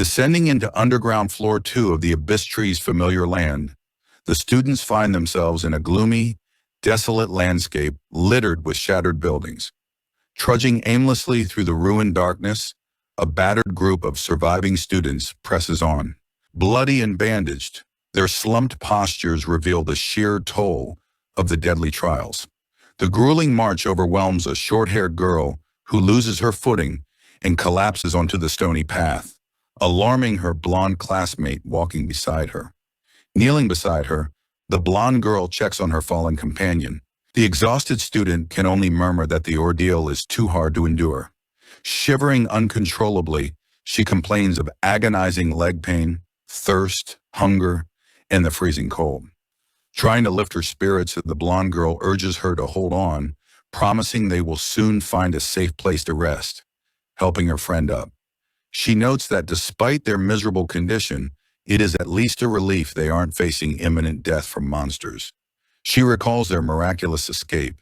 Descending into underground floor 2 of the Abyss Tree's familiar land, the students find themselves in a gloomy, desolate landscape littered with shattered buildings. Trudging aimlessly through the ruined darkness, a battered group of surviving students presses on. Bloody and bandaged, their slumped postures reveal the sheer toll of the deadly trials. The grueling march overwhelms a short-haired girl who loses her footing and collapses onto the stony path, alarming her blonde classmate walking beside her. Kneeling beside her, the blonde girl checks on her fallen companion. The exhausted student can only murmur that the ordeal is too hard to endure. Shivering uncontrollably, she complains of agonizing leg pain, thirst, hunger, and the freezing cold. Trying to lift her spirits, the blonde girl urges her to hold on, promising they will soon find a safe place to rest, helping her friend up. She notes that despite their miserable condition, it is at least a relief they aren't facing imminent death from monsters. She recalls their miraculous escape,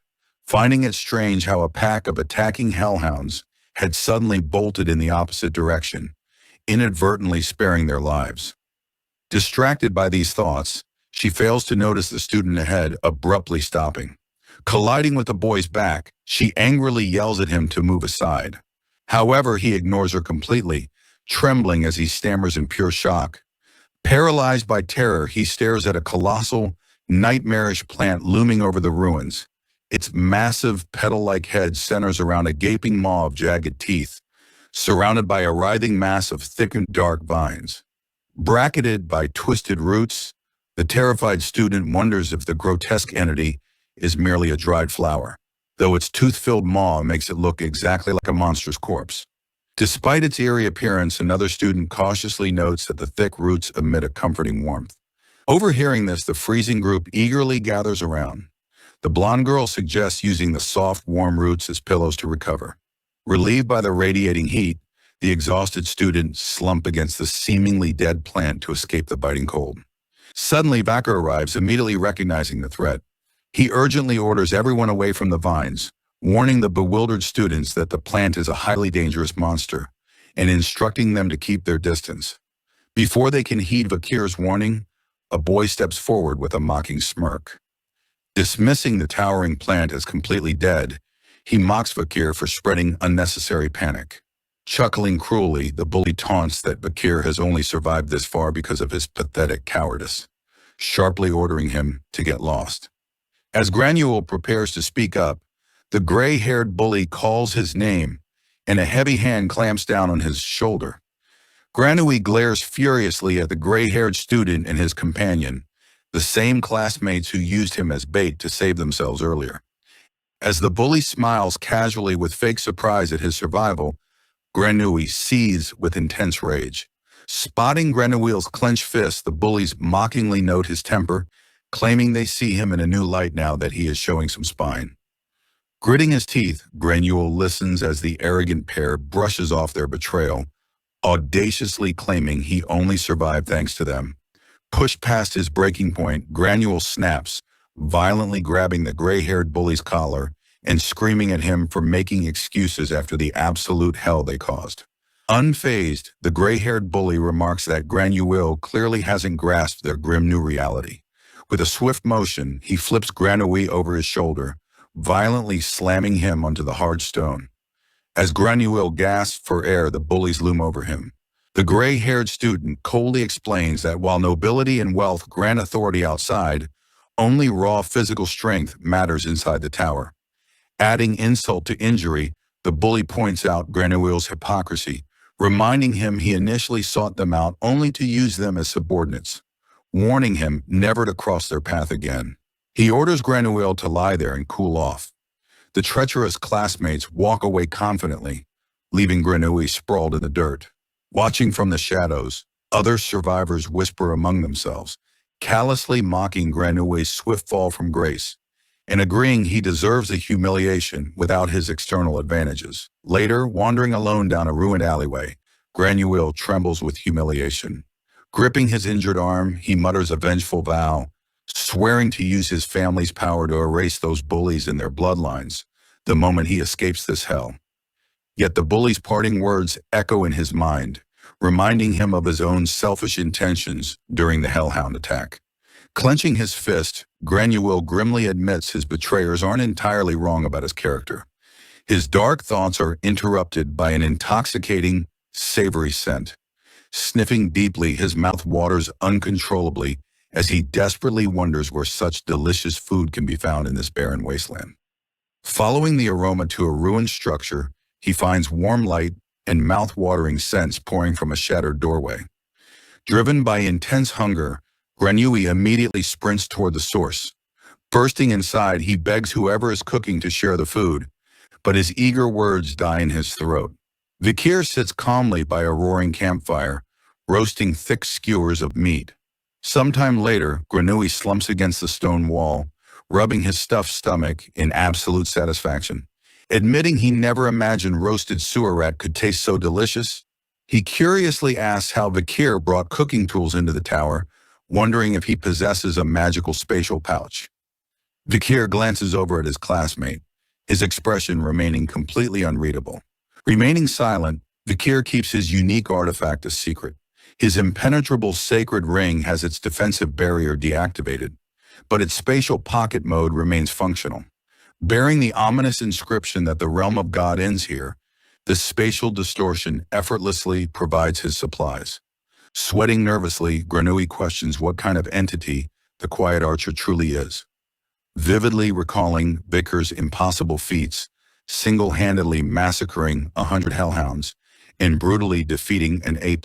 finding it strange how a pack of attacking hellhounds had suddenly bolted in the opposite direction, inadvertently sparing their lives. Distracted by these thoughts, she fails to notice the student ahead abruptly stopping. Colliding with the boy's back, she angrily yells at him to move aside. However, he ignores her completely, trembling as he stammers in pure shock. Paralyzed by terror, he stares at a colossal, nightmarish plant looming over the ruins. Its massive, petal-like head centers around a gaping maw of jagged teeth, surrounded by a writhing mass of thick and dark vines. Bracketed by twisted roots, the terrified student wonders if the grotesque entity is merely a dried flower, though its tooth-filled maw makes it look exactly like a monster's corpse. Despite its eerie appearance, another student cautiously notes that the thick roots emit a comforting warmth. Overhearing this, the freezing group eagerly gathers around. The blonde girl suggests using the soft, warm roots as pillows to recover. Relieved by the radiating heat, the exhausted students slump against the seemingly dead plant to escape the biting cold. Suddenly, Vaca arrives, immediately recognizing the threat. He urgently orders everyone away from the vines, warning the bewildered students that the plant is a highly dangerous monster, and instructing them to keep their distance. Before they can heed Vakir's warning, a boy steps forward with a mocking smirk. Dismissing the towering plant as completely dead, he mocks Vakir for spreading unnecessary panic. Chuckling cruelly, the bully taunts that Vakir has only survived this far because of his pathetic cowardice, sharply ordering him to get lost. As Granule prepares to speak up, the gray-haired bully calls his name, and a heavy hand clamps down on his shoulder. Granui glares furiously at the gray-haired student and his companion, the same classmates who used him as bait to save themselves earlier. As the bully smiles casually with fake surprise at his survival, Granui seethes with intense rage. Spotting Granuil's clenched fist, the bullies mockingly note his temper, claiming they see him in a new light now that he is showing some spine. Gritting his teeth, Granule listens as the arrogant pair brushes off their betrayal, audaciously claiming he only survived thanks to them. Pushed past his breaking point, Granule snaps, violently grabbing the gray-haired bully's collar and screaming at him for making excuses after the absolute hell they caused. Unfazed, the gray-haired bully remarks that Granule clearly hasn't grasped their grim new reality. With a swift motion, he flips Granui over his shoulder, violently slamming him onto the hard stone. As Granule gasps for air, the bullies loom over him. The gray-haired student coldly explains that while nobility and wealth grant authority outside, only raw physical strength matters inside the tower. Adding insult to injury, the bully points out Granule's hypocrisy, reminding him he initially sought them out only to use them as subordinates, warning him never to cross their path again. He orders Granule to lie there and cool off. The treacherous classmates walk away confidently, leaving Granule sprawled in the dirt. Watching from the shadows, other survivors whisper among themselves, callously mocking Granule's swift fall from grace, and agreeing he deserves a humiliation without his external advantages. Later, wandering alone down a ruined alleyway, Granule trembles with humiliation. Gripping his injured arm, he mutters a vengeful vow, swearing to use his family's power to erase those bullies and their bloodlines the moment he escapes this hell. Yet the bully's parting words echo in his mind, reminding him of his own selfish intentions during the Hellhound attack. Clenching his fist, Granuel grimly admits his betrayers aren't entirely wrong about his character. His dark thoughts are interrupted by an intoxicating, savory scent. Sniffing deeply, his mouth waters uncontrollably as he desperately wonders where such delicious food can be found in this barren wasteland. Following the aroma to a ruined structure, he finds warm light and mouth-watering scents pouring from a shattered doorway. Driven by intense hunger, Granui immediately sprints toward the source. Bursting inside, he begs whoever is cooking to share the food, but his eager words die in his throat. Vikir sits calmly by a roaring campfire, roasting thick skewers of meat. Sometime later, Granui slumps against the stone wall, rubbing his stuffed stomach in absolute satisfaction. Admitting he never imagined roasted sewer rat could taste so delicious, he curiously asks how Vikir brought cooking tools into the tower, wondering if he possesses a magical spatial pouch. Vikir glances over at his classmate, his expression remaining completely unreadable. Remaining silent, Vikir keeps his unique artifact a secret. His impenetrable sacred ring has its defensive barrier deactivated, but its spatial pocket mode remains functional. Bearing the ominous inscription that the realm of God ends here, this spatial distortion effortlessly provides his supplies. Sweating nervously, Granui questions what kind of entity the Quiet Archer truly is. Vividly recalling Vikir's impossible feats, single-handedly massacring 100 hellhounds, and brutally defeating an A+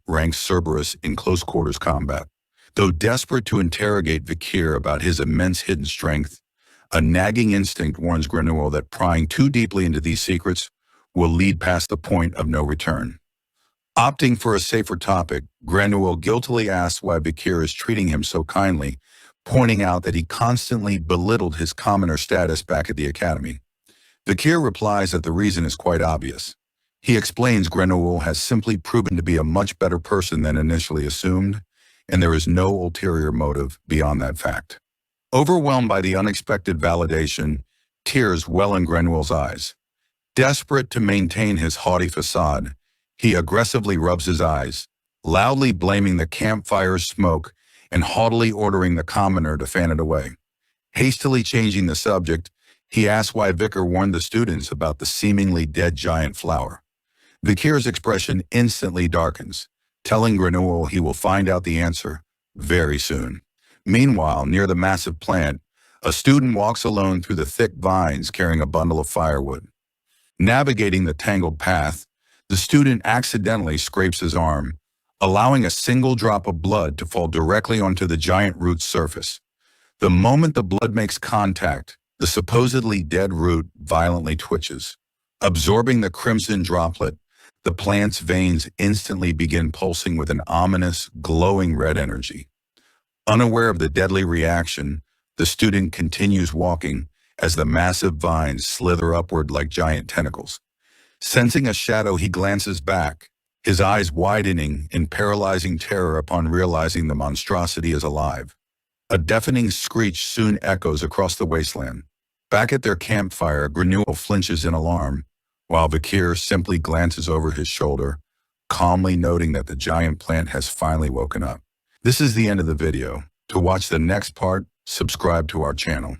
ranked Cerberus in close-quarters combat. Though desperate to interrogate Vikir about his immense hidden strength, a nagging instinct warns Granuel that prying too deeply into these secrets will lead past the point of no return. Opting for a safer topic, Granuel guiltily asks why Vikir is treating him so kindly, pointing out that he constantly belittled his commoner status back at the academy. Vikir replies that the reason is quite obvious. He explains Granuel has simply proven to be a much better person than initially assumed, and there is no ulterior motive beyond that fact. Overwhelmed by the unexpected validation, tears well in Granuel's eyes. Desperate to maintain his haughty facade, he aggressively rubs his eyes, loudly blaming the campfire's smoke and haughtily ordering the commoner to fan it away. Hastily changing the subject, he asks why Vikir warned the students about the seemingly dead giant flower. Vikir's expression instantly darkens, telling Granuel he will find out the answer very soon. Meanwhile, near the massive plant, a student walks alone through the thick vines carrying a bundle of firewood. Navigating the tangled path, the student accidentally scrapes his arm, allowing a single drop of blood to fall directly onto the giant root's surface. The moment the blood makes contact, the supposedly dead root violently twitches. Absorbing the crimson droplet, the plant's veins instantly begin pulsing with an ominous, glowing red energy. Unaware of the deadly reaction, the student continues walking as the massive vines slither upward like giant tentacles. Sensing a shadow, he glances back, his eyes widening in paralyzing terror upon realizing the monstrosity is alive. A deafening screech soon echoes across the wasteland. Back at their campfire, Granuel flinches in alarm, while Vikir simply glances over his shoulder, calmly noting that the giant plant has finally woken up. This is the end of the video. To watch the next part, subscribe to our channel.